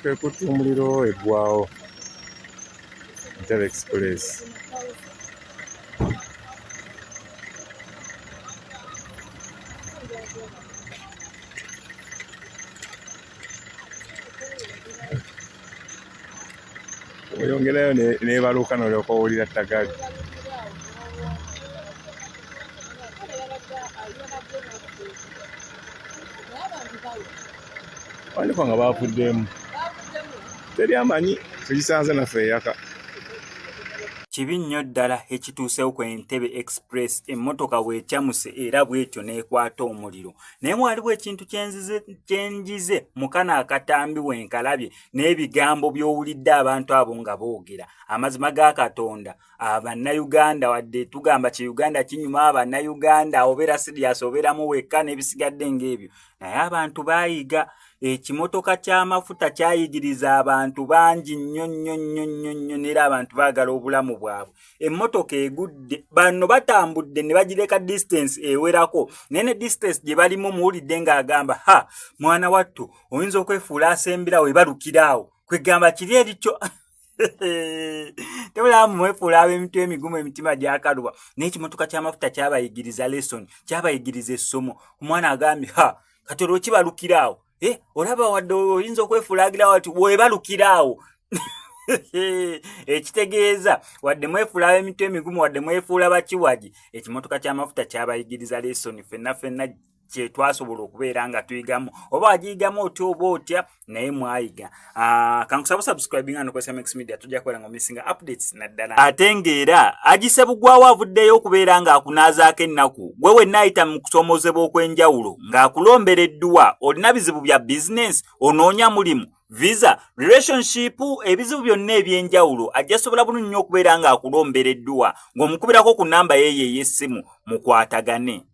Ekutte Omuliro eggwawo ENTEBBE Express. Oyongerayo nebaluuka n'olyoka owulira ttaggali. Wandikwa nga baafuddemu. Teri amanyi tugisanze naffe eyaka. Kibi nnyo ddala ekituusewo ku ENTEBBE Express emmotoka bw'ekyamuse era bw'etyo n'ekwata omuliro. Naye waliwo ekintu kyenjize mu kano akatambi wenkalabye n'ebigambo by'owulidde abantu abo nga boogera. Amazima ga Katonda Abannayuganda wadde tugamba Uganda kinyuma Abannayuganda obeera serious obeeramu wekka n'ebisigadde ng'ebyo. Naye abantu baayiga ekimotoka ky'amafuta kyayigiriza abantu bangi nnyo n'era abantu baagala obulamu bwabwe. Emmotoka egudde bano batambudde ne bagireka distance ewerako naye ne distance gye balimu muwulidde ng'agamba mwana wattu oyinza okwefuula asembera we balukiraawo kwegamba kiri erikyo tebulamu mwefuula ab'emitwe emigumu emitima gyakaluba. Naye ekimotoka ky'amafuta kyabayigiriza lesson kyabayigiriza essomo. Omwana agambye kati olwo kibalukiraawo olaba wadde oyinza okwefuulagirawo ati webalukiraawo. Ekitegeeza wadde mwefuula ab'emitwe emigumu wadde mwefuula bakiwagi ekimotoka ky'amafuta kyabayigiriza lesson ffenna kye twasobola okubeera nga tuyigamu oba wagiyigamu otya oba otya naye mwayiga. Kankusaba subscribing nga nokozesa Max Media tujja kubeera nga missing updates naddala. Ate ng'era agise bugwawo avuddeyo okubeera ng'akunaazaako ennaku gwe wenna ayita mu kusoomozebwa okw'enjawulo ng'akulombera edduwa olina bizibu bya business onoonya mulimu visa relationship ebizibu byonna eby'enjawulo ajja sobola bulungi nnyo okubeera ng'akulombera edduwa ng'omukubirako ku nnamba ye ey'essimu mukwatagane.